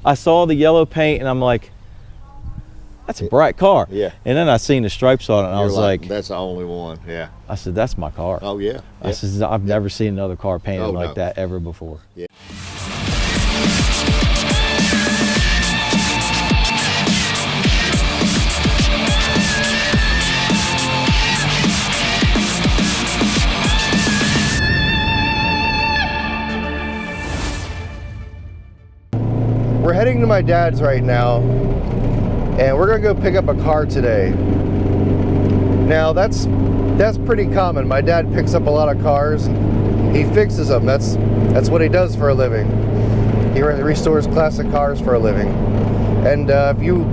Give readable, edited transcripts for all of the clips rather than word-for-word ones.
I saw the yellow paint and I'm like, that's a bright car. Yeah. And then I seen the stripes on it and I was like, that's the only one. Yeah. I said, that's my car. Oh yeah. I said, I've never seen another car painted like that ever before. Yeah. We're heading to my dad's right now, and we're gonna go pick up a car today. Now that's pretty common. My dad picks up a lot of cars. He fixes them. That's what he does for a living. He restores classic cars for a living. And if you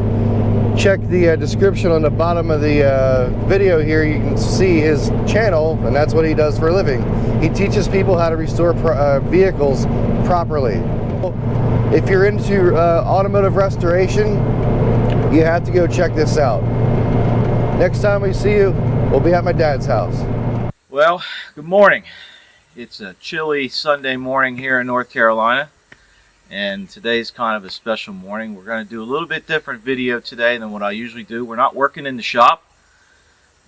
check the description on the bottom of the video here, you can see his channel, and that's what he does for a living. He teaches people how to restore vehicles properly. If you're into automotive restoration, you have to go check this out. Next time we see you, we'll be at my dad's house. Well, good morning. It's a chilly Sunday morning here in North Carolina, and today's kind of a special morning. We're going to do a little bit different video today than what I usually do. We're not working in the shop,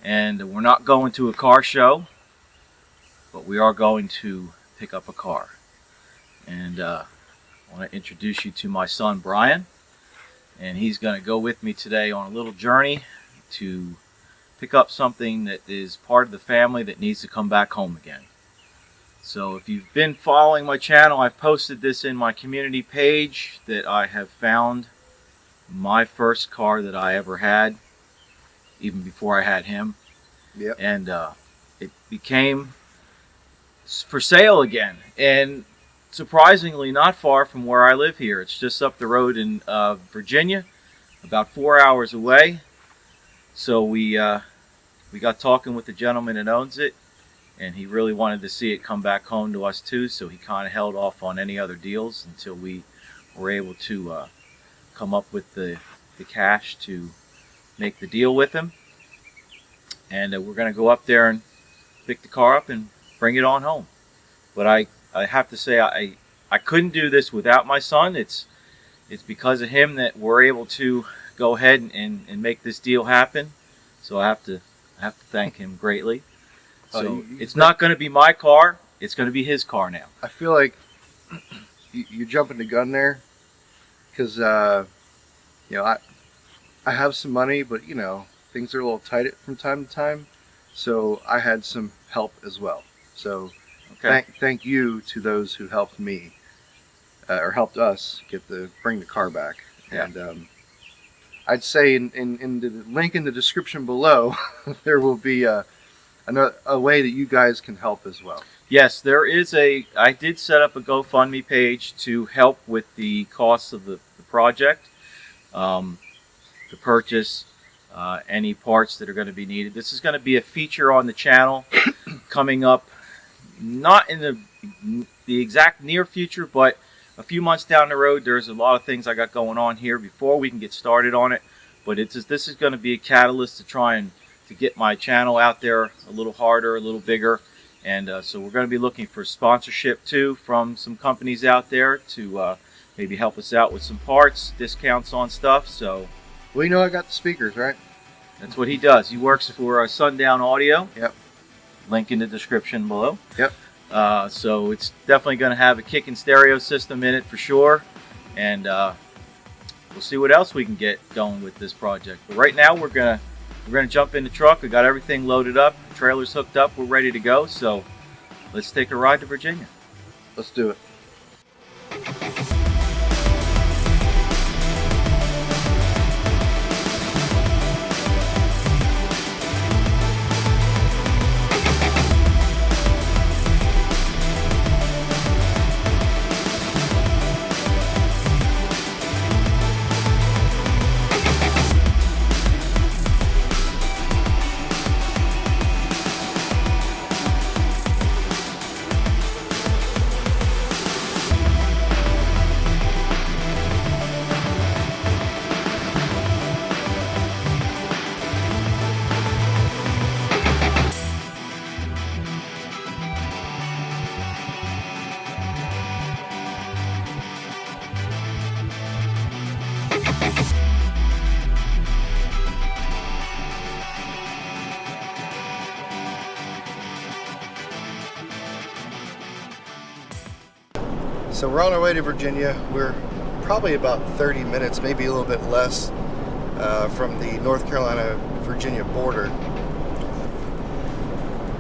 and we're not going to a car show, but we are going to pick up a car. And I want to introduce you to my son Brian, and he's going to go with me today on a little journey to pick up something that is part of the family that needs to come back home again. So if you've been following my channel, I've posted this in my community page that I have found my first car that I ever had, even before I had him. Yep. And it became for sale again, and surprisingly not far from where I live here. It's just up the road in Virginia, about 4 hours away. So we got talking with the gentleman that owns it, and he really wanted to see it come back home to us too, so he kind of held off on any other deals until we were able to come up with the cash to make the deal with him. And we're going to go up there and pick the car up and bring it on home. But I have to say, I couldn't do this without my son. It's because of him that we're able to go ahead and make this deal happen. So I have to thank him greatly. So it's not going to be my car. It's going to be his car now. I feel like you're jumping the gun there, because you know, I have some money, but you know, things are a little tight from time to time. So I had some help as well. So thank you to those who helped me or helped us bring the car back. Yeah. And I'd say in the link in the description below, there will be a way that you guys can help as well. Yes, there is I did set up a GoFundMe page to help with the costs of the project, to purchase any parts that are going to be needed. This is going to be a feature on the channel coming up, not in the exact near future, but a few months down the road. There's a lot of things I got going on here before we can get started on it, but this is going to be a catalyst to try and to get my channel out there a little harder, a little bigger. And so we're going to be looking for sponsorship too from some companies out there to maybe help us out with some parts, discounts on stuff. So, well, you know, I got the speakers, right? That's what he does. He works for Sundown Audio. Yep. Link in the description below. Yep. So it's definitely going to have a kick and stereo system in it for sure. And we'll see what else we can get going with this project. But right now we're gonna jump in the truck. We got everything loaded up, trailer's hooked up, we're ready to go. So let's take a ride to Virginia. Let's do it. So we're on our way to Virginia. We're probably about 30 minutes, maybe a little bit less, from the North Carolina-Virginia border.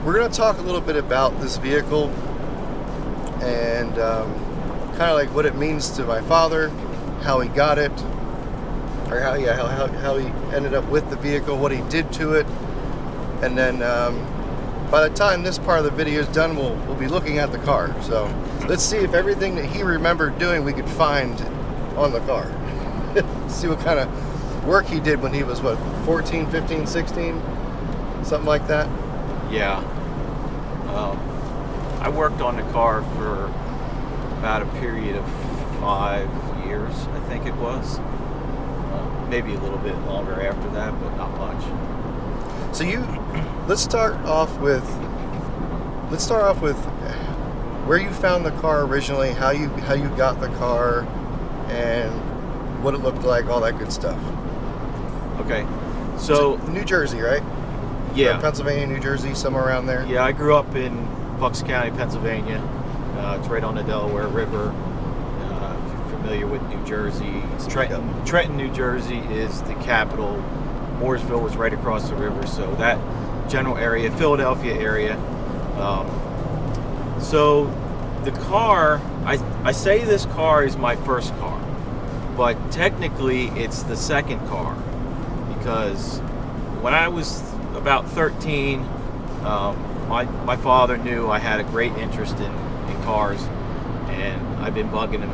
We're going to talk a little bit about this vehicle and kind of like what it means to my father, how he got it, or how he ended up with the vehicle, what he did to it, and then by the time this part of the video is done, we'll be looking at the car. So let's see if everything that he remembered doing we could find on the car. See what kind of work he did when he was, what, 14, 15, 16? Something like that? Yeah. I worked on the car for about a period of 5 years, I think it was. Maybe a little bit longer after that, but not much. So let's start off with where you found the car originally, how you got the car, and what it looked like, all that good stuff. Okay, so New Jersey, right? yeah, Or Pennsylvania, New Jersey, somewhere around there. yeah, I grew up in Bucks County, Pennsylvania. It's right on the Delaware River. If you're familiar with New Jersey, Trenton, New Jersey is the capital. Mooresville was right across the river, so that general area, Philadelphia area. So the car, I say this car is my first car, but technically it's the second car, because when I was about 13, my father knew I had a great interest in cars, and I've been bugging him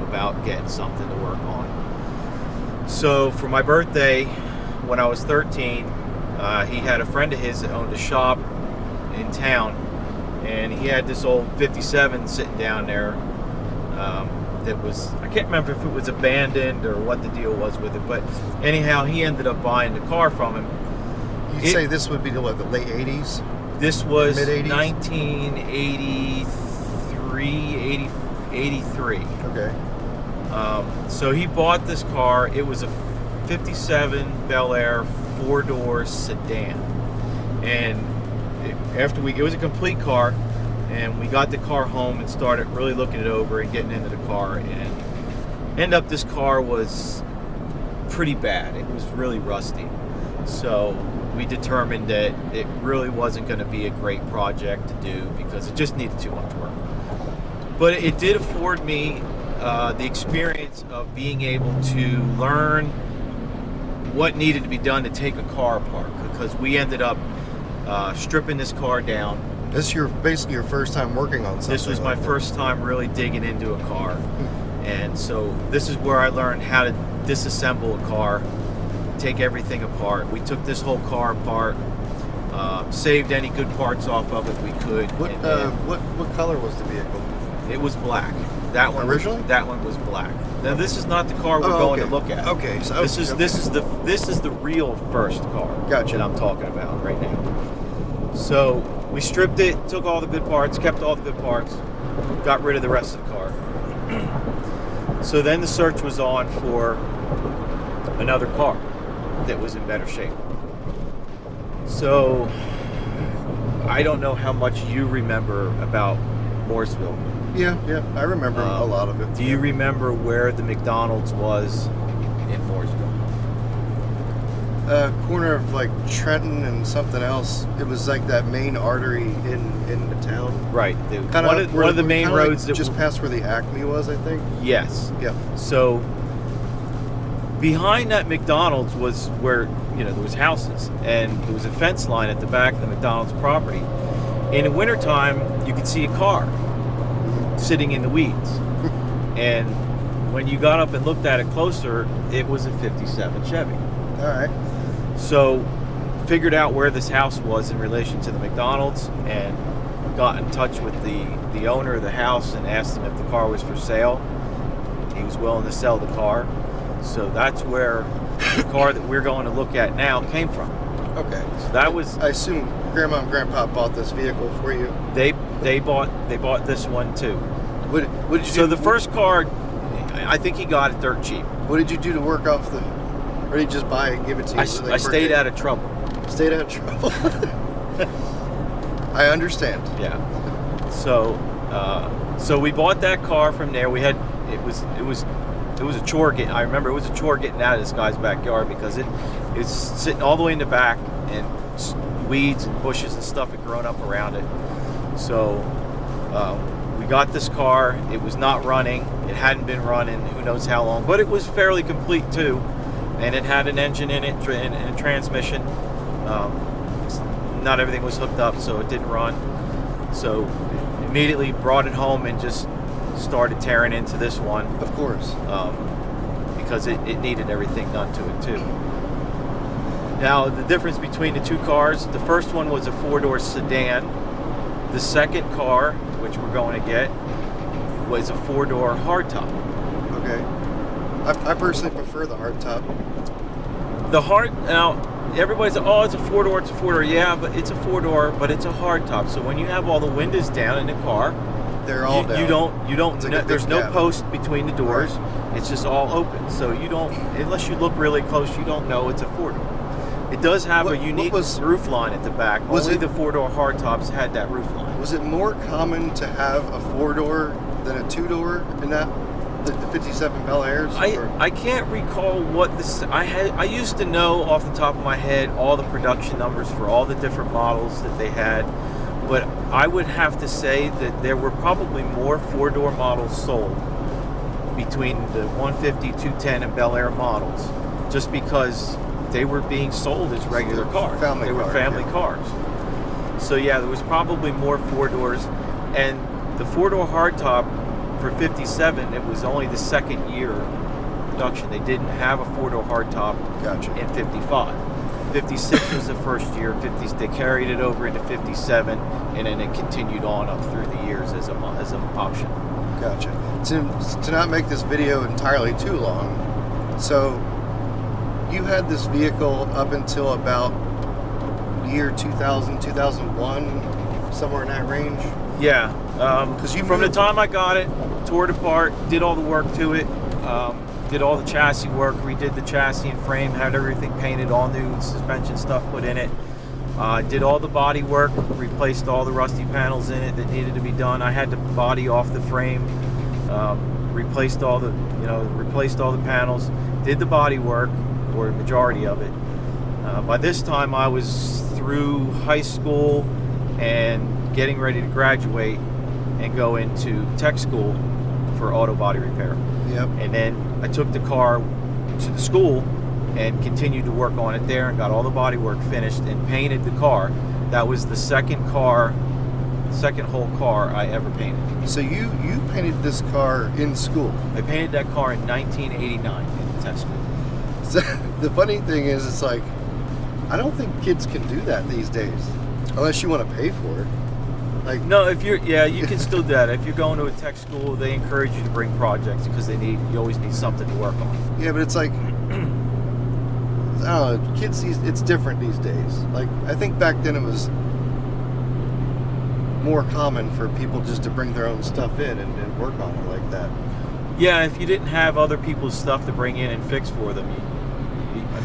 about getting something to work on. So for my birthday, when I was 13, he had a friend of his that owned a shop in town, and he had this old 57 sitting down there that was, I can't remember if it was abandoned or what the deal was with it, but anyhow, he ended up buying the car from him. You'd say this would be the late 80s? This was Mid-80s? 1983, 83. Okay. So he bought this car. It was a 57 Belair 4-door sedan, and it was a complete car, and we got the car home and started really looking it over and getting into the car, and end up this car was pretty bad. It was really rusty, so we determined that it really wasn't going to be a great project to do because it just needed too much work. But it did afford me the experience of being able to learn what needed to be done to take a car apart, because we ended up stripping this car down. This is basically your first time working on something. This was my first time really digging into a car, and so this is where I learned how to disassemble a car, take everything apart. We took this whole car apart, saved any good parts off of it we could. What color was the vehicle? It was black. That one originally? That one was black. Now this is not the car we're going to look at. Okay, so this is the real first car. Gotcha. That I'm talking about right now. So we stripped it, took all the good parts, kept all the good parts, got rid of the rest of the car. So then the search was on for another car that was in better shape. So I don't know how much you remember about Mooresville. Yeah, I remember a lot of it. Do you remember where the McDonald's was in Mooresville? Corner of like Trenton and something else. It was like that main artery in the town. Right. One of the main roads that just past where the Acme was, I think. Yes. Yep. So behind that McDonald's was where there was houses, and there was a fence line at the back of the McDonald's property. In the wintertime, you could see a car sitting in the weeds. And when you got up and looked at it closer, it was a 57 Chevy. All right. So figured out where this house was in relation to the McDonald's, and got in touch with the owner of the house and asked him if the car was for sale. He was willing to sell the car. So that's where the car that we're going to look at now came from. Okay. So that was, I assume Grandma and Grandpa bought this vehicle for you. they bought this one too. What did you So do? the first car, I think he got it dirt cheap. What did you do to work off the? Or did you just buy it and give it to you? I stayed out of trouble. Stayed out of trouble. I understand. Yeah. So we bought that car from there. We had it was a chore I remember it was a chore getting out of this guy's backyard because it's sitting all the way in the back and weeds and bushes and stuff had grown up around it. So we got this car. It was not running. It hadn't been running who knows how long, but it was fairly complete too, and it had an engine in it and a transmission. Not everything was hooked up, so it didn't run. So immediately brought it home and just started tearing into this one. Of course. Because it needed everything done to it too. Now the difference between the two cars, the first one was a 4-door sedan. The second car, which we're going to get, was a 4-door hardtop. Okay. I personally prefer the hardtop. Now everybody's like, oh, it's a 4-door, it's a 4-door. Yeah, but it's a 4-door, but it's a hardtop. So when you have all the windows down in the car, they're all down. You don't. Like there's no cabin. post between the doors. Right. It's just all open. So you don't, unless you look really close, you don't know it's a 4-door. It does have a unique roof line at the back. Only the 4-door hardtops had that roof line. Was it more common to have a 4-door than a 2-door in that? The 57 Belairs? I can't recall what this. I used to know off the top of my head all the production numbers for all the different models that they had, but I would have to say that there were probably more 4-door models sold between the 150, 210, and Belair models, just because they were being sold as regular cars. They were family cars. So yeah, there was probably more 4-doors, and the 4-door hardtop for 57, it was only the second year production. They didn't have a 4-door hardtop in 55. 56 was the first year. 50s they carried it over into 57, and then it continued on up through the years as an option. Gotcha. To not make this video entirely too long, so you had this vehicle up until about year 2000, 2001, somewhere in that range? Yeah. Because from the time I got it, tore it apart, did all the work to it, did all the chassis work, redid the chassis and frame, had everything painted, all new suspension stuff put in it, did all the body work, replaced all the rusty panels in it that needed to be done. I had to body off the frame, replaced all the panels, did the body work, or the majority of it. By this time I was through high school and getting ready to graduate and go into tech school for auto body repair. Yep. And then I took the car to the school and continued to work on it there and got all the body work finished and painted the car. That was the second whole car I ever painted. So you painted this car in school? I painted that car in 1989 in tech school. So the funny thing is, it's like, I don't think kids can do that these days, unless you want to pay for it. Like, no, you can still do that. If you're going to a tech school, they encourage you to bring projects because you always need something to work on. Yeah, but it's like, I don't know, kids, it's different these days. Like, I think back then it was more common for people just to bring their own stuff in and work on it like that. Yeah, if you didn't have other people's stuff to bring in and fix for them,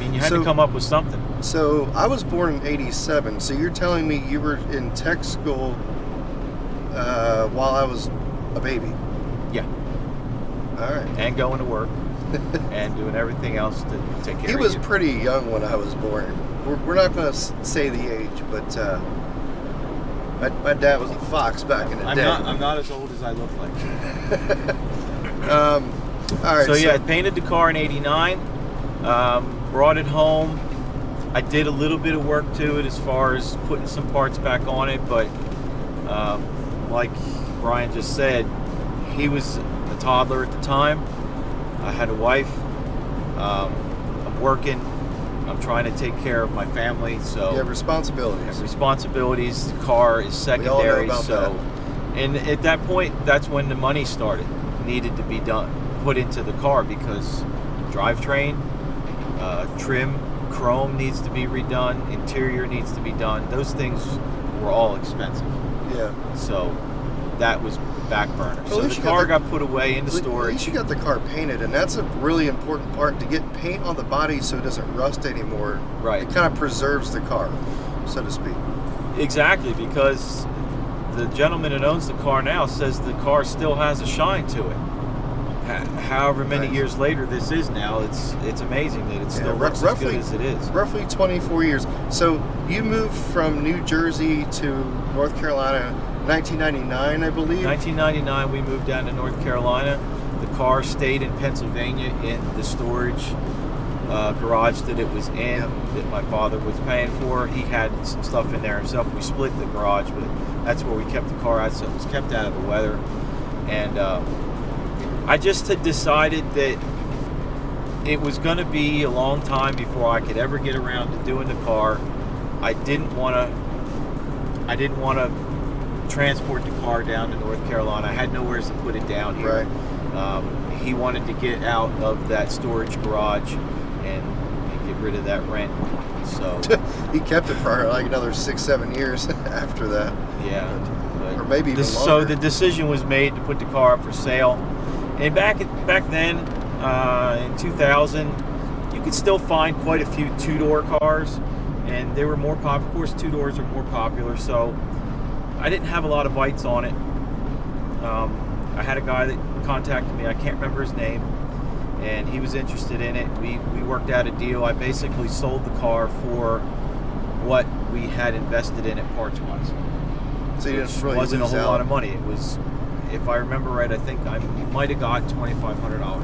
you had to come up with something. So I was born in 87, so you're telling me you were in tech school while I was a baby? Yeah. All right. And going to work and doing everything else to take care of you. He was pretty young when I was born. We're not going to say the age, but my dad was a fox back in the day. I'm not as old as I look like. All right. So yeah, I painted the car in 89. Brought it home. I did a little bit of work to it as far as putting some parts back on it, but like Brian just said, he was a toddler at the time. I had a wife. I'm working. I'm trying to take care of my family. So you have responsibilities. The car is secondary. We all know about that. And at that point, that's when the money needed to be done, put into the car, because drivetrain, trim, chrome needs to be redone, interior needs to be done. Those things were all expensive. Yeah. So that was back burner. Well, at So least the you got car the- got put away into At least storage. you got the car painted, and that's a really important part, to get paint on the body so it doesn't rust anymore. Right. It kind of preserves the car, so to speak. Exactly, because the gentleman that owns the car now says the car still has a shine to it. However many Nice. years later this is now, it's amazing that it still Yeah, looks as good as it is. Roughly 24 years. So you moved from New Jersey to North Carolina 1999, I believe? 1999, we moved down to North Carolina. The car stayed in Pennsylvania in the storage garage that it was in, that my father was paying for. He had some stuff in there himself. We split the garage, but that's where we kept the car at, so it was kept out of the weather. And I just had decided that it was going to be a long time before I could ever get around to doing the car. I didn't want to transport the car down to North Carolina. I had nowhere to put it down here. Right. He wanted to get out of that storage garage and get rid of that rent. So He kept it for like another 6-7 years after that. yeah, but Or maybe even so longer. the decision was made to put the car up for sale. And back then, in 2000, you could still find quite a few two-door cars, and they were more popular. Of course, two-doors are more popular, so I didn't have a lot of bites on it. I had a guy that contacted me. I can't remember his name, and he was interested in it. We worked out a deal. I basically sold the car for what we had invested in it parts-wise. So you Which didn't really wasn't a lose whole out. lot of money. It was, if I remember right, I think I might have got $2,500 for the car.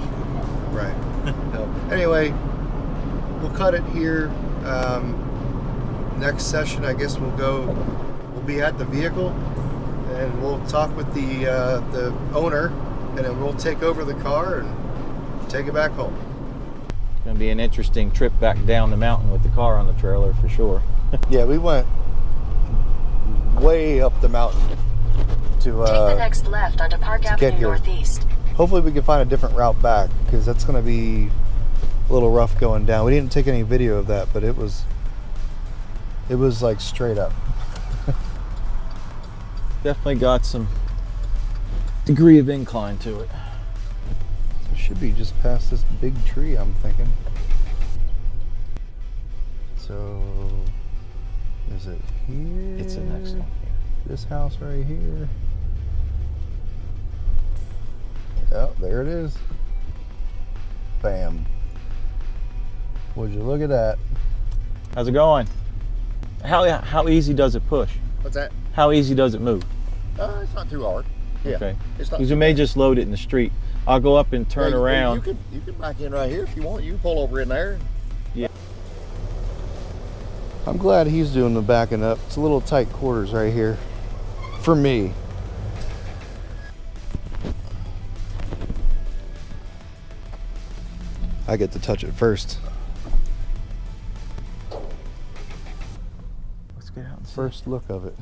Right. No. Anyway, we'll cut it here. Next session, I guess we'll be at the vehicle, and we'll talk with the owner, and then we'll take over the car and take it back home. It's going to be an interesting trip back down the mountain with the car on the trailer for sure. Yeah, we went way up the mountain to Take the next left onto Park get Avenue here. Northeast. hopefully we can find a different route back, because that's going to be a little rough going down. We didn't take any video of that, but it was like straight up. Definitely got some degree of incline to it. It should be just past this big tree, I'm thinking. So, is it here? It's the next one here. This house right here. Oh, there it is. Bam. Would you look at that? How's it going? How easy does it push? What's that? How easy does it move? It's not too hard. Yeah. Okay. It's not. Because we may just load it in the street. I'll go up and turn Yeah, around. You can back in right here if you want. You can pull over in there. I'm glad he's doing the backing up. It's a little tight quarters right here. For me. I get to touch it first. Let's get out and see. First look of it.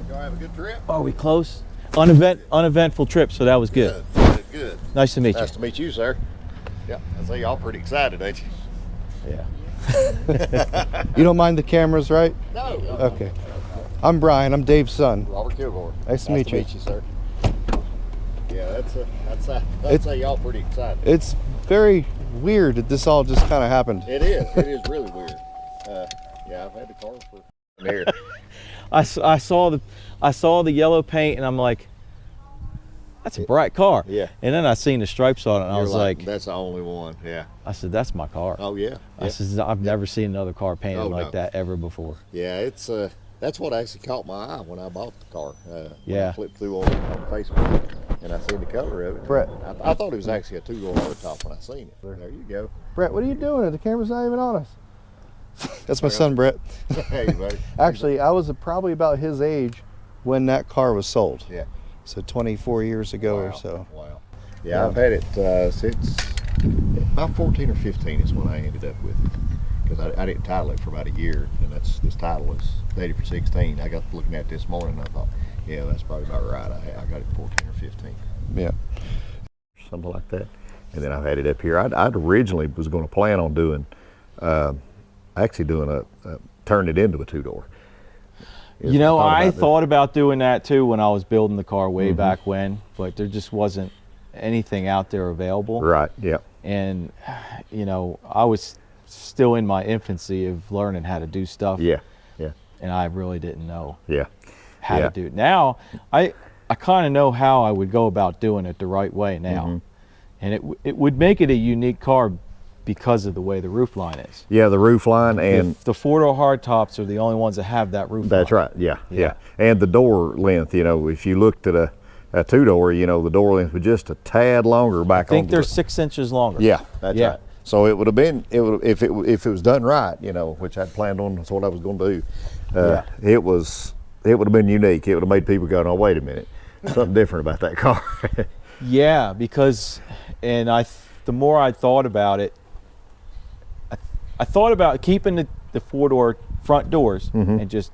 Y'all have a good trip? Are we close? Uneventful trip, so that was good. Good. Nice to meet you. Nice to meet you, sir. Yeah, I say y'all pretty excited, ain't you? Yeah. You don't mind the cameras, right? No. Okay. I'm Brian. I'm Dave's son. Robert Kilgore. Nice to meet you. Meet you, sir. Yeah, that's say y'all pretty excited. It's very weird that this all just kind of happened. It is. It is really weird. Yeah, I've had the car for here. I saw the yellow paint and I'm like, that's a bright car. Yeah. And then I seen the stripes on it and I You're was like, that's the only one. Yeah. I said, that's my car. Oh yeah. I said, I've never seen another car painted Oh, like no. that ever before. Yeah, it's that's what actually caught my eye when I bought the car. When Yeah. I flipped through on Facebook and I seen the color of it. Brett. I thought it was actually a two-door hardtop when I seen it. There you go. Brett, what are you doing? The camera's not even on us. That's my son, Brett. Hey, buddy. Actually, I was probably about his age when that car was sold. Yeah. So 24 years ago or Wow. so. Wow. Yeah, I've had it since about 14 or 15 is when I ended up with it. Because I didn't title it for about a year, and this title is dated for 16. I got looking at it this morning, and I thought, yeah, that's probably about right. I got it 14 or 15. Yeah. Something like that. And then I've had it up here. I'd originally was going to plan on doing actually doing turn it into a two-door. You know, I this. thought about doing that too when I was building the car way back when, but there just wasn't anything out there available. Right, yeah. And, you know, I was still in my infancy of learning how to do stuff. Yeah, yeah, And I really didn't know yeah. how to do it. Now, I kind of know how I would go about doing it the right way now. And it would make it a unique car because of the way the roof line is. Yeah, the roof line and The four-door hardtops are the only ones that have that roof line. that's right. Yeah, yeah. And the door length, you know, if you looked at a two-door, you know, the door length was just a tad longer back. I think onto they're the, 6 inches longer. Yeah, that's Yeah. right. So it would have been if it was done right, you know, which I'd planned on. That's what I was going to do. It would have been unique. It would have made people go, "Oh, wait a minute, something different about that car." Yeah, because, and the more I thought about it, I thought about keeping the four-door front doors and just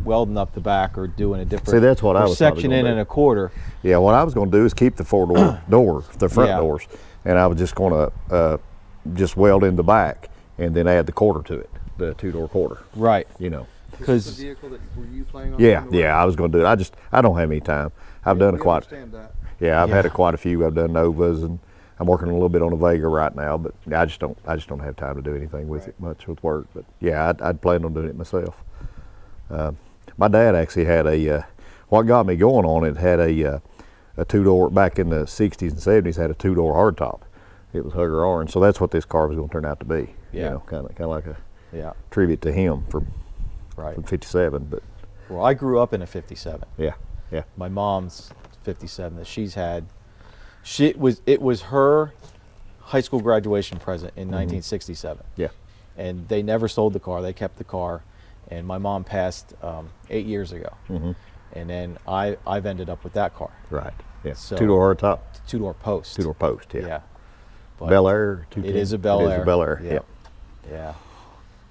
welding up the back or doing a different. See, that's what I was probably section gonna in do. and a quarter. Yeah, what I was going to do is keep the four-door door, the front Yeah. doors, and I was just going to just weld in the back and then add the quarter to it, the two-door quarter. Right. You know. Because the vehicle that were you planning on? Yeah, doing the yeah, I was going to do it. I don't have any time. I've done we quite. understand that. Yeah, I've had Yeah. quite a few. I've done Novas, and I'm working a little bit on a Vega right now. But I just don't have time to do anything with it much with work. But yeah, I'd planned on doing it myself. My dad actually had what got me going on it had a two-door back in the 60s and 70s, had a two-door hardtop. It was Hugger Orange, so that's what this car was going to turn out to be. Yeah. You know, kind of like a yeah, tribute to him from right. 57. But Well, I grew up in a 57. yeah, yeah, My mom's 57 that she's had. It was her high school graduation present in 1967. yeah. And they never sold the car. They kept the car. And my mom passed 8 years ago. And then I've ended up with that car, Right. Yeah. So- Two-door hardtop, two-door post. two-door post. Yeah. Yeah. But Belair. It is a Belair. It is a Belair. Yeah. Yeah. Yeah.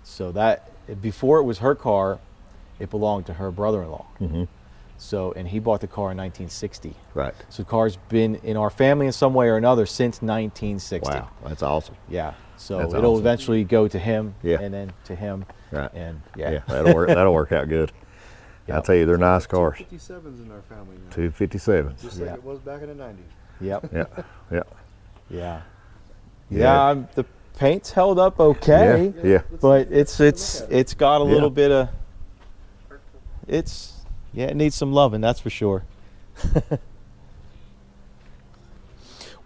So that before it was her car, it belonged to her brother-in-law. So, and he bought the car in 1960. Right. So the car's been in our family in some way or another since 1960. Wow, that's awesome. Yeah. So That's it'll awesome. eventually go to him. Yeah. And then to him. Right. And Yeah, yeah. that'll work. That'll work out good. Yep. I'll tell you, they're nice cars. 57s in our family now. 257s. Just Yeah. like it was back in the 90s. Yep. Yeah, yeah, Yeah. Yeah. Yeah. The paint's held up okay. yeah. But it's got a Yeah. little bit of it needs some loving, that's for sure.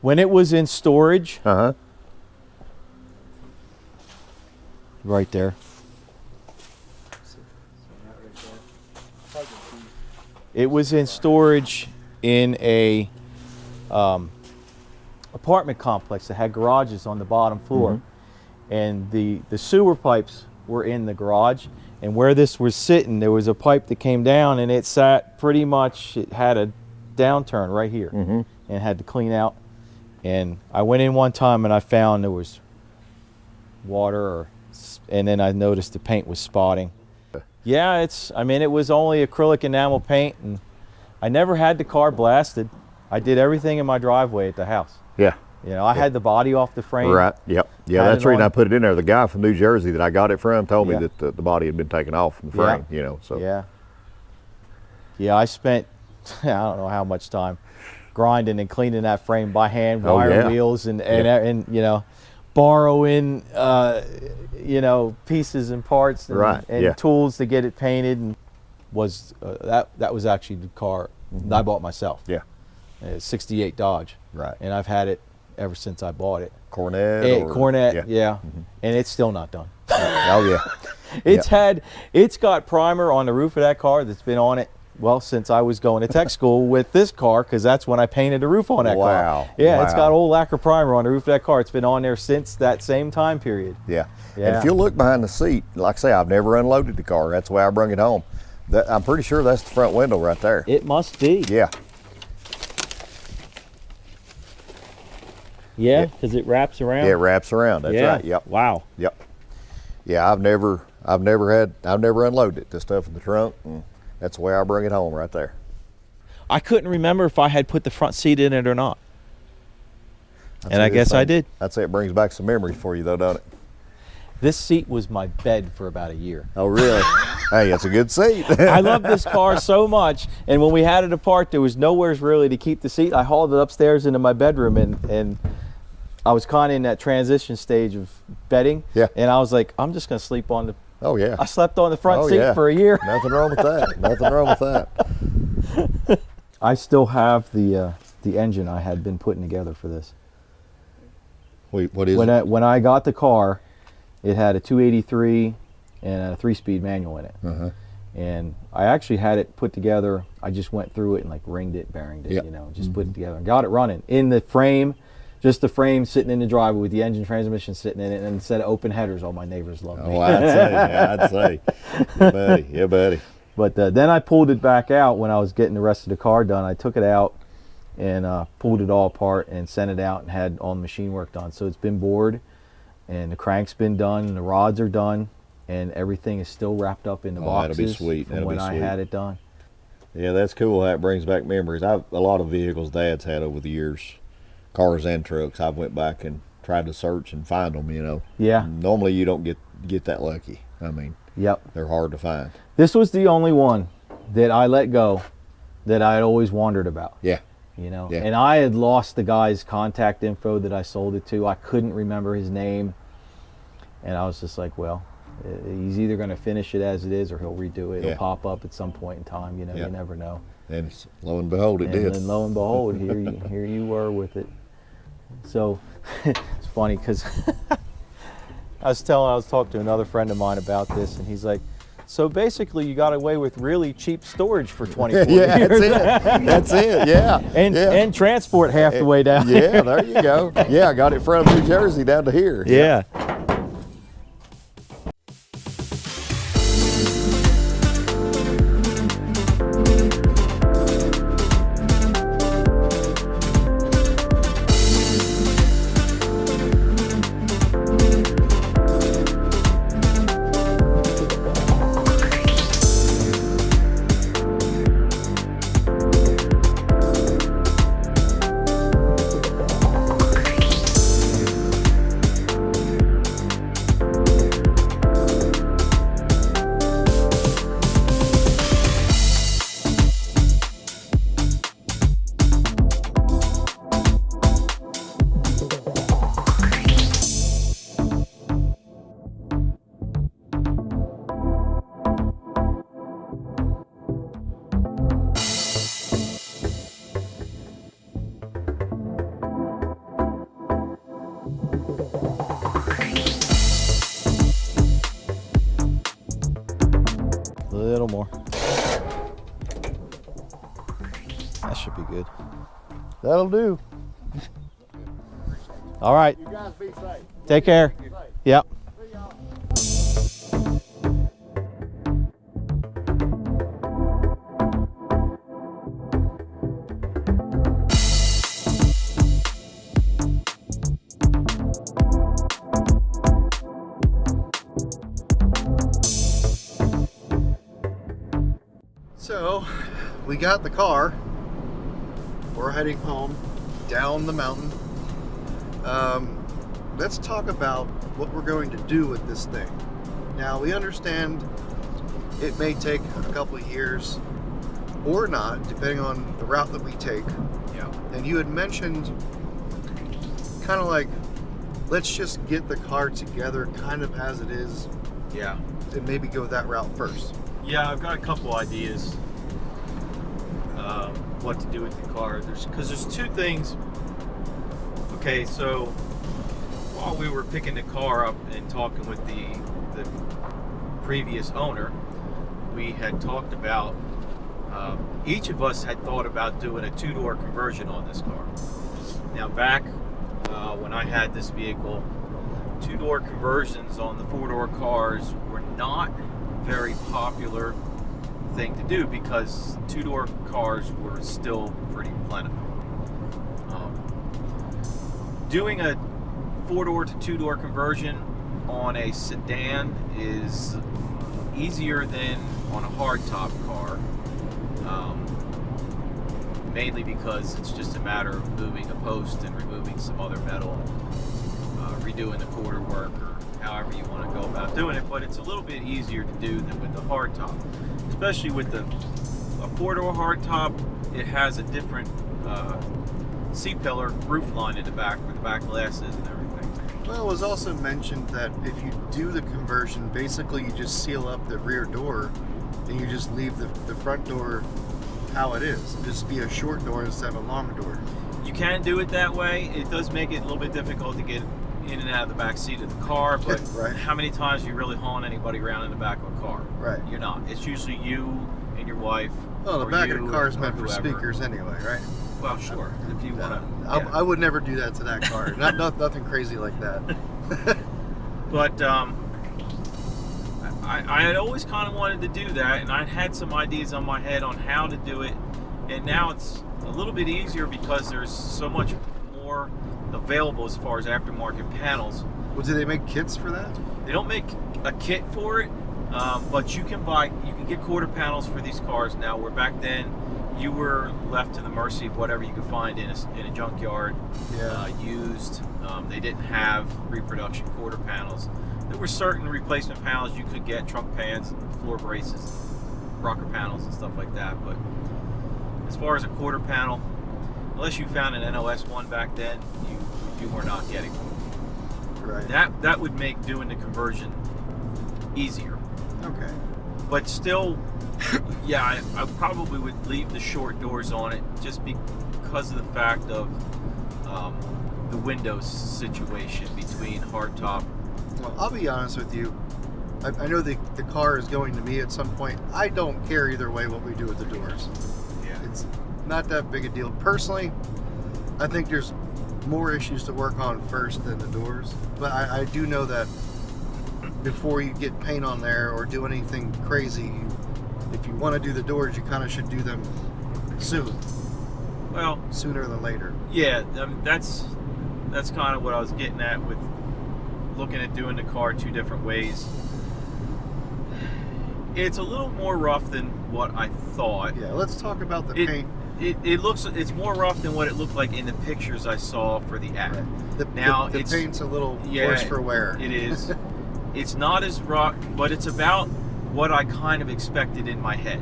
When it was in storage, Uh huh. right there, it was in storage in a apartment complex that had garages on the bottom floor, and the sewer pipes were in the garage. And where this was sitting, there was a pipe that came down, and it sat pretty much. It had a downturn right here, and had to clean out. And I went in one time, and I found there was water, and then I noticed the paint was spotting. Yeah, it was only acrylic enamel paint, and I never had the car blasted. I did everything in my driveway at the house. Yeah. You know, I had the body off the frame. Right. Yep. Yeah, Had that's it the reason on. I put it in there. The guy from New Jersey that I got it from told me Yeah. that the body had been taken off from the Yeah. frame. You know, so Yeah. Yeah, I spent I don't know how much time grinding and cleaning that frame by hand, Oh, wire yeah. wheels and you know, borrowing pieces and parts and, Right, and yeah. tools to get it painted, and was that was actually the car that I bought myself. yeah. 68 Dodge. Right. And I've had it ever since I bought it. Cornet. Cornet, Yeah. And it's still not done. Oh yeah. It's got primer on the roof of that car that's been on it, well, since I was going to tech school with this car, because that's when I painted the roof on that car. Wow. Yeah, it's Wow. got old lacquer primer on the roof of that car. It's been on there since that same time period. Yeah. Yeah. And if you look behind the seat, like I say, I've never unloaded the car. That's the way I bring it home. I'm pretty sure that's the front window right there. It must be. Yeah. Yeah, because it wraps around. Yeah, it wraps around. That's Yeah. right. Yep. Wow. Yep. Yeah, I've never unloaded it. This stuff in the trunk, and that's the way I bring it home right there. I couldn't remember if I had put the front seat in it or not. I'd And say I this guess I thing- did. I'd say it brings back some memories for you, though, don't it? This seat was my bed for about a year. Oh, really? Hey, that's a good seat. I love this car so much, and when we had it apart, there was nowhere really to keep the seat. I hauled it upstairs into my bedroom, and I was kind of in that transition stage of bedding. Yeah. And I was like, I'm just going to sleep on the. Oh, yeah. I slept on the front seat yeah. for a year. Nothing wrong with that. Nothing wrong with that. I still have the engine I had been putting together for this. Wait, what is it? When I got the car, it had a 283 and a 3-speed manual in it. Uh-huh. And I actually had it put together. I just went through it and like ringed it, bearinged it, Yep. you know, just put it together and got it running. In the frame, just the frame sitting in the driveway with the engine transmission sitting in it, and instead of open headers, all my neighbors loved me. Oh, I'd say. Yeah, buddy. Yeah, buddy. But then I pulled it back out when I was getting the rest of the car done. I took it out and pulled it all apart and sent it out and had all the machine work done. So it's been bored, and the crank's been done, and the rods are done, and everything is still wrapped up in the boxes. That'll be sweet. From when I had it done. Yeah, that's cool. That brings back memories. A lot of vehicles Dad's had over the years, cars and trucks. I've went back and tried to search and find them. You know. Yeah. Normally you don't get that lucky. I mean. Yep. They're hard to find. This was the only one that I let go that I had always wondered about. Yeah. You know, Yeah. and I had lost the guy's contact info that I sold it to. I couldn't remember his name, and I was just like, well, he's either going to finish it as it is or he'll redo it. Yeah. It'll pop up at some point in time. You know, Yeah. you never know. And lo and behold, it And did. then lo and behold, here you were with it. So it's funny because I was talking to another friend of mine about this, and he's like, so basically you got away with really cheap storage for 24 Yeah, years. that's it. Yeah. And transport half the way down. Yeah, there you go. Yeah, I got it from New Jersey down to here. Yeah. A little more. That should be good. That'll do. All right. You guys be safe. Take care. Yep. So, we got the car. We're heading home down the mountain. Let's talk about what we're going to do with this thing. Now, we understand it may take a couple of years or not, depending on the route that we take. Yeah. And you had mentioned kind of like, let's just get the car together kind of as it is Yeah. and maybe go that route first. Yeah, I've got a couple ideas what to do with the car. There's two things. Okay, so while we were picking the car up and talking with the previous owner, we had talked about each of us had thought about doing a two-door conversion on this car. Now back when I had this vehicle, two-door conversions on the four-door cars were not very popular thing to do because two-door cars were still pretty plentiful. Doing a four-door to two-door conversion on a sedan is easier than on a hardtop car, mainly because it's just a matter of moving a post and removing some other metal, redoing the quarter work, or however you want to go about doing it, but it's a little bit easier to do than with the hardtop. Especially with a 4-door hardtop, it has a different C-pillar roof line in the back where the back glass is and everything. Well, it was also mentioned that if you do the conversion, basically you just seal up the rear door and you just leave the front door how it is. Just be a short door instead of a long door. You can do it that way. It does make it a little bit difficult to get in and out of the back seat of the car, but Right. how many times are you really hauling anybody around in the back of a car? Right. You're not. It's usually you and your wife. Well, the or back of you the car is or meant for whoever. speakers anyway, right? Well, sure. If you want to. I would never do that to that car. Nothing crazy like that. But I had always kind of wanted to do that, and I'd had some ideas on my head on how to do it, and now it's a little bit easier because there's so much more available as far as aftermarket panels. Well, do they make kits for that? They don't make a kit for it, but you can get quarter panels for these cars now, where back then you were left to the mercy of whatever you could find in a junkyard, used. They didn't have reproduction quarter panels. There were certain replacement panels you could get, trunk pans, floor braces, rocker panels and stuff like that, but as far as a quarter panel, unless you found an NOS one back then, you were not getting one. Right. That would make doing the conversion easier. Okay. But still, yeah, I probably would leave the short doors on it just because of the fact of the windows situation between hardtop. Well, I'll be honest with you. I know the car is going to me at some point. I don't care either way what we do with the doors. Yeah. It's not that big a deal. Personally, I think there's more issues to work on first than the doors. But I do know that before you get paint on there or do anything crazy, if you want to do the doors, you kind of should do them soon. Well, Sooner than later. yeah, that's kind of what I was getting at with looking at doing the car two different ways. It's a little more rough than what I thought. Yeah, let's talk about the paint. It's more rough than what it looked like in the pictures I saw for the ad. Right. The It's paint's a little worse for wear. It is. It's not as rough, but it's about what I kind of expected in my head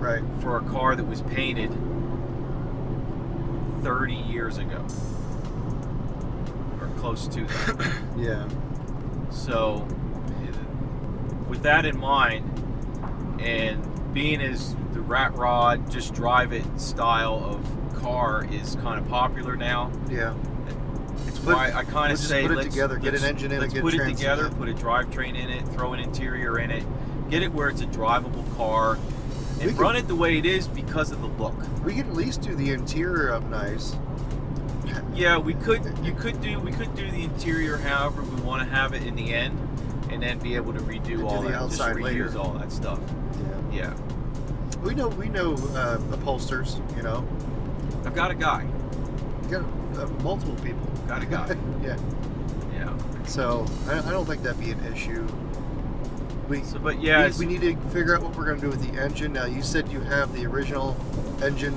Right. for a car that was painted 30 years ago, or close to that. Yeah. So, with that in mind, and being as the rat rod, just drive it style of car is kind of popular now, Yeah. it's why I kind of just say put it let's together, get an engine in it, let's get put it trans in together, it. put a drivetrain in it, throw an interior in it, get it where it's a drivable car, and We run it the way it is because of the look. We could at least do the interior up nice. Yeah, we could do the interior however we want to have it in the end, and then be able to redo do all the that, just outside reuse later. all that stuff. Yeah. Yeah, We know upholsters, you know. I've got a guy. You got multiple people. Got a guy. Yeah. Yeah. So I don't think that'd be an issue. But yeah, we need to figure out what we're going to do with the engine. Now, you said you have the original engine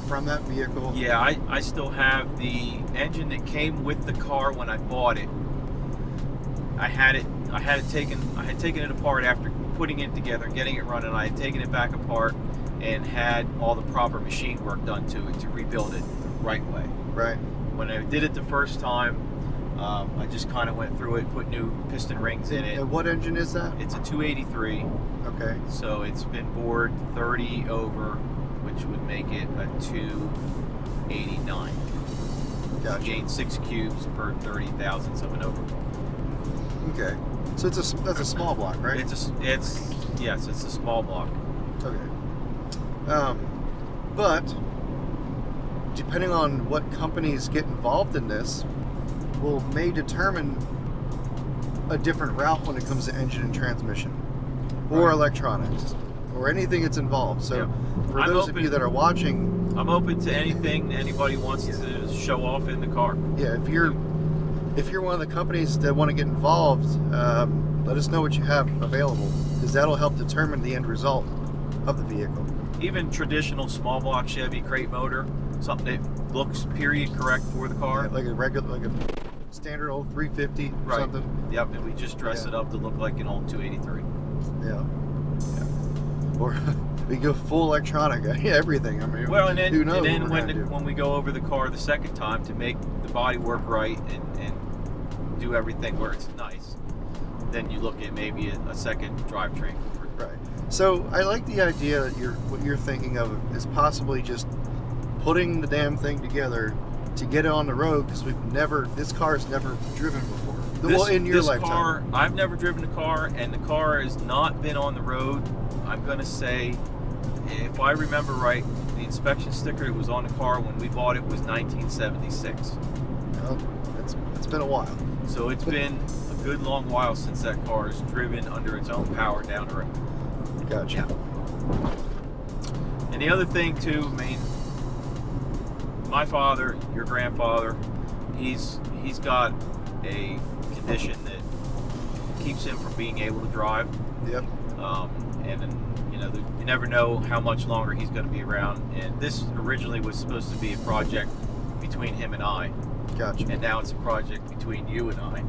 from that vehicle. yeah, I still have the engine that came with the car when I bought it. I had taken it apart after putting it together and getting it running. I had taken it back apart and had all the proper machine work done to it to rebuild it the right way. Right. When I did it the first time, I just kind of went through it, put new piston rings in it. And what engine is that? It's a 283, Okay. so it's been bored 30 over, which would make it a 289. Gotcha. Gained 6 cubes per 30 thousandths of an overhaul. Okay. So that's a small block, right? It's a small block. Okay. But depending on what companies get involved in this, may determine a different route when it comes to engine and transmission, or Right. electronics, or anything that's involved. So, Yeah. for I'm those of open- you that are watching, I'm open to anything anybody wants to show off in the car. yeah, if you're one of the companies that want to get involved, let us know what you have available, because that'll help determine the end result of the vehicle. Even traditional small block Chevy crate motor, something that looks period correct for the car. Yeah, like a regular, standard old 350 or Right. something. Yep, and we just dress Yeah. it up to look like an old 283. Yeah. Or we go full electronic, everything. I mean, Well, and then, who knows and then what we're gonna do. when we go over the car the second time to make the body work right and do everything where it's nice, then you look at maybe a second drivetrain. Right. So I like the idea that what you're thinking of is possibly just putting the damn thing together to get it on the road, because this car's never driven before. Well, in your this lifetime. car, I've never driven a car, and the car has not been on the road. I'm gonna say, if I remember right, the inspection sticker that was on the car when we bought it was 1976. Well, it's been a while. So it's been a good long while since that car is driven under its own power down the road. Gotcha. And the other thing too, I mean, my father, your grandfather, he's got a condition that keeps him from being able to drive. Yep. And you know, you never know how much longer he's going to be around. And this originally was supposed to be a project between him and I. Gotcha. And now it's a project between you and I.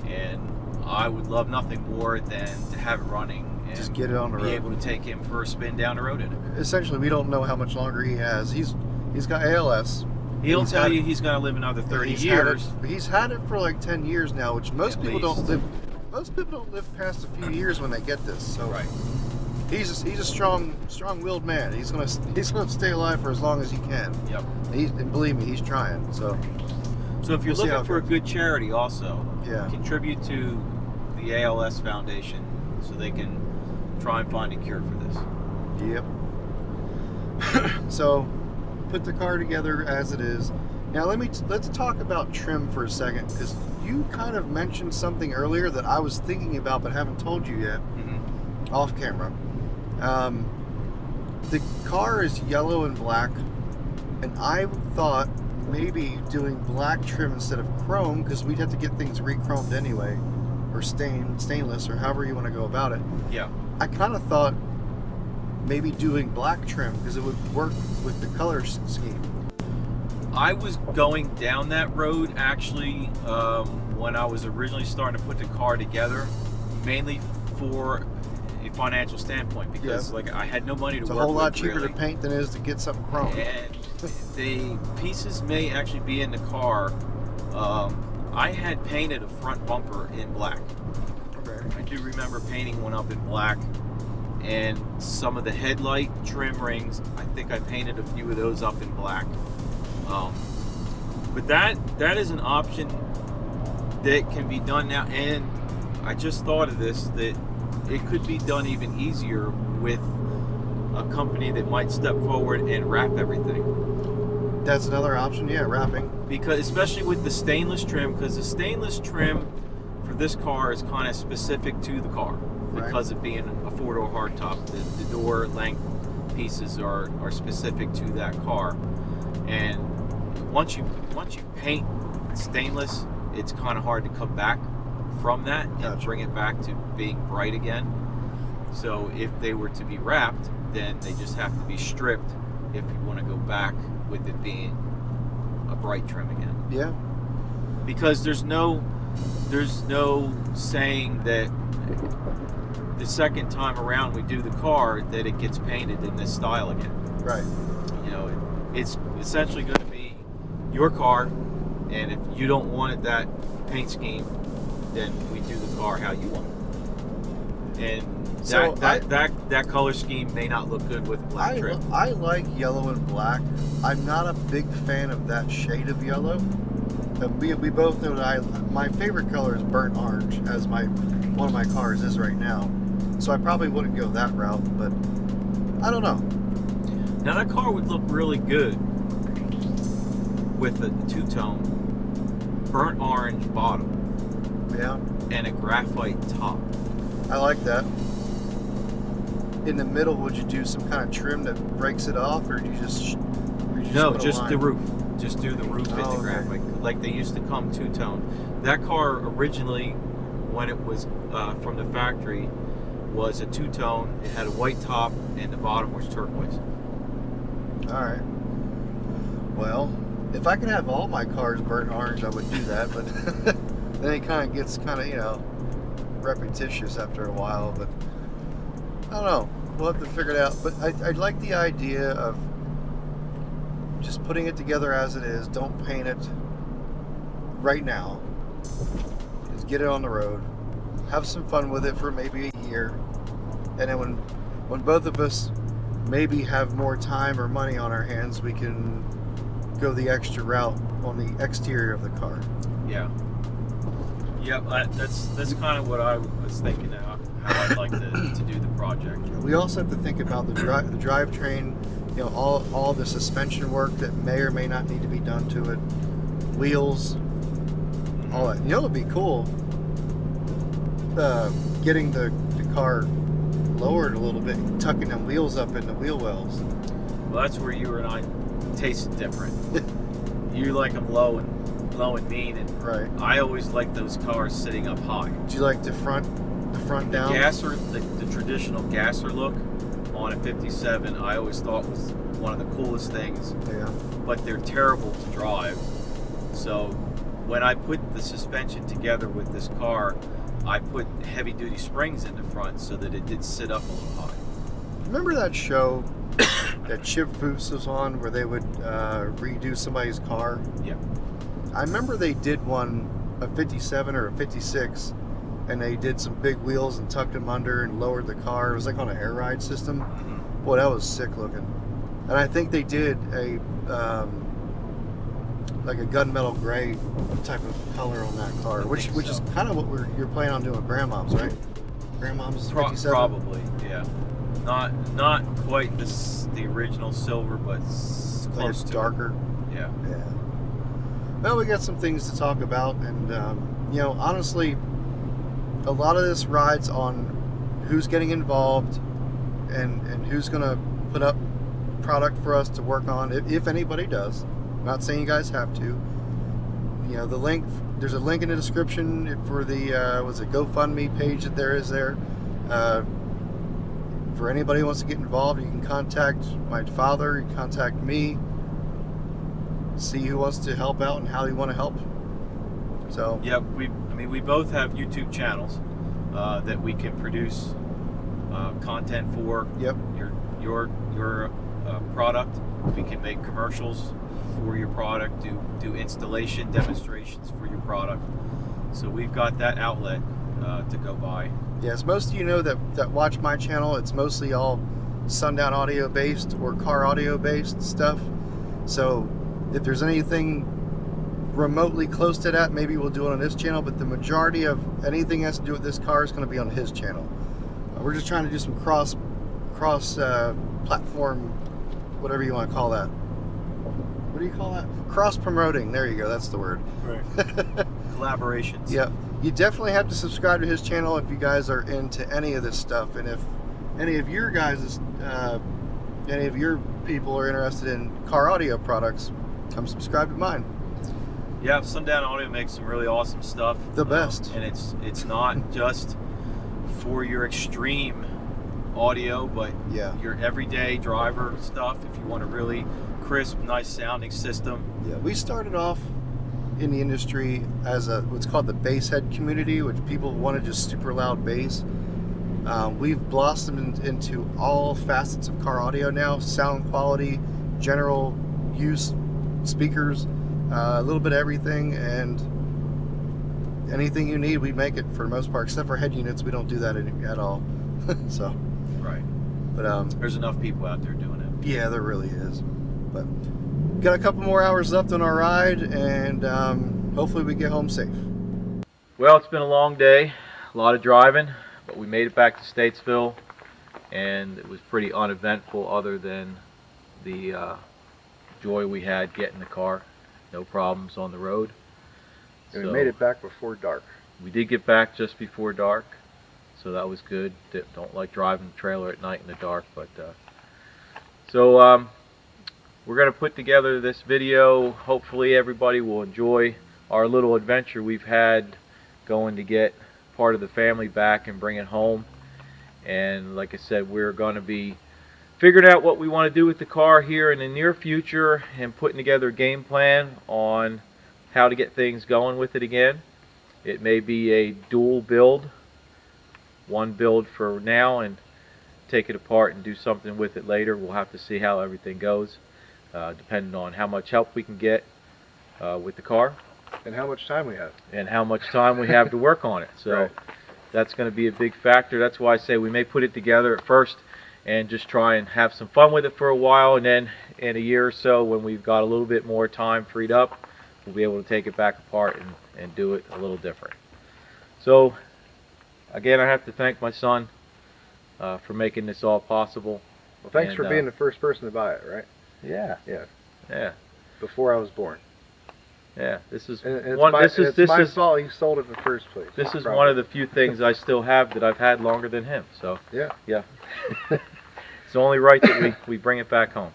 And I would love nothing more than to have it running and Just get it on the be road. able to take him for a spin down the road in it. Essentially, we don't know how much longer he has. He's got ALS. He'll tell you he's going to live another 30 years. He's had it for like 10 years now, which most At people least. don't live. Most people don't live past a few years when they get this. So Right. he's a strong-willed man. He's gonna stay alive for as long as he can. Yep. And believe me, he's trying. So So if you're We'll see how looking it for a goes. good charity also, Yeah. contribute to the ALS Foundation so they can try and find a cure for this. Yep. So, put the car together as it is. Now let's talk about trim for a second, because you kind of mentioned something earlier that I was thinking about but haven't told you yet, off camera. The car is yellow and black, and I thought maybe doing black trim instead of chrome, because we'd have to get things re-chromed anyway, or stainless, or however you want to go about it. Yeah. I kind of thought maybe doing black trim because it would work with the color scheme. I was going down that road actually when I was originally starting to put the car together, mainly for a financial standpoint, because Yeah. like I had no money to It's a work whole lot with, cheaper really. to paint than it is to get something chrome. And the pieces may actually be in the car. I had painted a front bumper in black. Okay. I do remember painting one up in black, and some of the headlight trim rings, I think I painted a few of those up in black. But that is an option that can be done now, and I just thought of this, that it could be done even easier with a company that might step forward and wrap everything. That's another option, yeah, wrapping. Because especially with the stainless trim, because the stainless trim for this car is kind of specific to the car, Right. because of being a four-door hardtop. The door length pieces are specific to that car, and once you paint stainless, it's kind of hard to come back from that and Gotcha. bring it back to being bright again. So if they were to be wrapped, then they just have to be stripped if you want to go back with it being a bright trim again. Yeah. Because there's no saying that the second time around we do the car that it gets painted in this style again. Right. You know, it's essentially going to be your car, and if you don't want it that paint scheme, then we do the car how you want it. And So that color scheme may not look good with black trim. I like yellow and black. I'm not a big fan of that shade of yellow. We both know that my favorite color is burnt orange, as one of my cars is right now. So I probably wouldn't go that route, but I don't know. Now that car would look really good with a two-tone burnt orange bottom Yeah, and a graphite top. I like that. In the middle, would you do some kind of trim that breaks it off, or do you just No, put a just the line? roof. Just do the roof in Oh, the okay. graphite, like they used to come two-tone. That car originally, when it was from the factory, was a two-tone. It had a white top, and the bottom was turquoise. All right. Well, If I could have all my cars burnt orange, I would do that, but then it kind of gets you know, repetitious after a while. But I don't know. We'll have to figure it out. But I like the idea of just putting it together as it is. Don't paint it right now. Just get it on the road. Have some fun with it for maybe a year. And then when both of us maybe have more time or money on our hands, we can go the extra route on the exterior of the car. Yeah. Yep, that's kind of what I was thinking now, how I'd like to do the project. We also have to think about the drivetrain, you know, all the suspension work that may or may not need to be done to it, wheels, all that. You know, it'd be cool getting the car lowered a little bit, tucking them wheels up in the wheel wells. Well, that's where you and I taste different. You like them low and mean, and Right. I always like those cars sitting up high. Do you like the front down? The traditional gasser look on a 57, I always thought was one of the coolest things. Yeah. But they're terrible to drive. So when I put the suspension together with this car, I put heavy duty springs in the front so that it did sit up a little high. Remember that show that Chip Foose was on where they would redo somebody's car? Yeah. I remember they did one, a 57 or a 56, and they did some big wheels and tucked them under and lowered the car. It was like on an air ride system. Boy, that was sick looking. And I think they did a like a gunmetal gray type of color on that car, which is kind of what you're planning on doing with Grandmom's, right? Grandmom's 57? Probably, yeah. Not quite the original silver, but close to darker. it. Yeah. Yeah. Well, we got some things to talk about, and you know, honestly, a lot of this rides on who's getting involved and who's going to put up product for us to work on, if anybody does. I'm not saying you guys have to. You know, there's a link in the description for the GoFundMe page that there is there. For anybody who wants to get involved, you can contact my father, you can contact me, see who wants to help out and how you want to help. So yeah, we both have YouTube channels that we can produce content for. Yep. Your product. We can make commercials for your product, do installation demonstrations for your product. So we've got that outlet to go by. Yes, most of you know that watch my channel, it's mostly all Sundown audio based or car audio based stuff. So if there's anything remotely close to that, maybe we'll do it on this channel, but the majority of anything that has to do with this car is going to be on his channel. We're just trying to do some cross platform, whatever you want to call that. What do you call that? Cross promoting. There you go. That's the word. Right. Collaborations. Yeah. You definitely have to subscribe to his channel if you guys are into any of this stuff, and if any of your guys, any of your people are interested in car audio products, come subscribe to mine. Yeah, Sundown Audio makes some really awesome stuff. The best. And it's not just for your extreme audio, but yeah, your everyday driver stuff. If you want a really crisp, nice sounding system. Yeah, we started off in the industry as what's called the bass head community, which people wanted just super loud bass. We've blossomed into all facets of car audio now: sound quality, general use, speakers, a little bit of everything, and anything you need, we make it for the most part. Except for head units, we don't do that at all. So, right. But there's enough people out there doing it. Yeah, there really is. But got a couple more hours left on our ride, and hopefully we get home safe. Well, it's been a long day, a lot of driving, but we made it back to Statesville, and it was pretty uneventful other than the joy we had getting the car. No problems on the road. And we made it back before dark. We did get back just before dark, so that was good. Don't like driving the trailer at night in the dark, but so we're going to put together this video. Hopefully everybody will enjoy our little adventure we've had going to get part of the family back and bring it home. And like I said, we're going to be figured out what we want to do with the car here in the near future and putting together a game plan on how to get things going with it again. It may be a dual build, one build for now and take it apart and do something with it later. We'll have to see how everything goes, depending on how much help we can get with the car. And how much time we have. And how much time we have to work on it. So right. That's going to be a big factor. That's why I say we may put it together at first and just try and have some fun with it for a while, and then in a year or so when we've got a little bit more time freed up, we'll be able to take it back apart and do it a little different. So again, I have to thank my son for making this all possible. Well, thanks for being the first person to buy it, right? Yeah. Yeah. Yeah. Before I was born. Yeah, this is and one. It's my fault he sold it in the first place. This is one of the few things I still have that I've had longer than him. So yeah. It's only right that we bring it back home.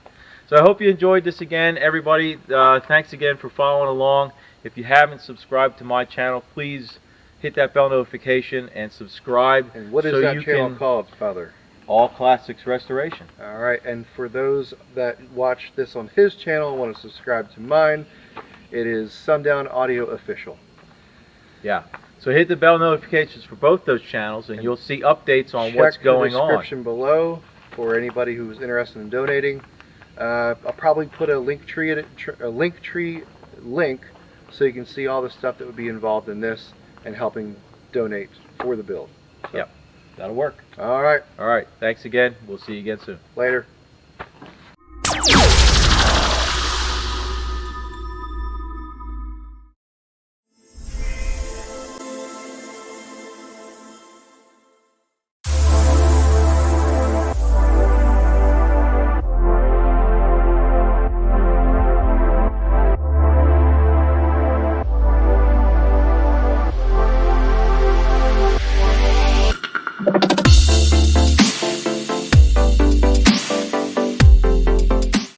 So I hope you enjoyed this again, everybody. Thanks again for following along. If you haven't subscribed to my channel, please hit that bell notification and subscribe. And what is that channel called, Father? All Classics Restoration. All right, and for those that watch this on his channel and want to subscribe to mine, it is Sundown Audio Official. Yeah. So hit the bell notifications for both those channels, and you'll see updates on what's going on. Check the description below for anybody who's interested in donating. I'll probably put a Linktree link so you can see all the stuff that would be involved in this and helping donate for the build. So. Yep. That'll work. All right. All right. Thanks again. We'll see you again soon. Later.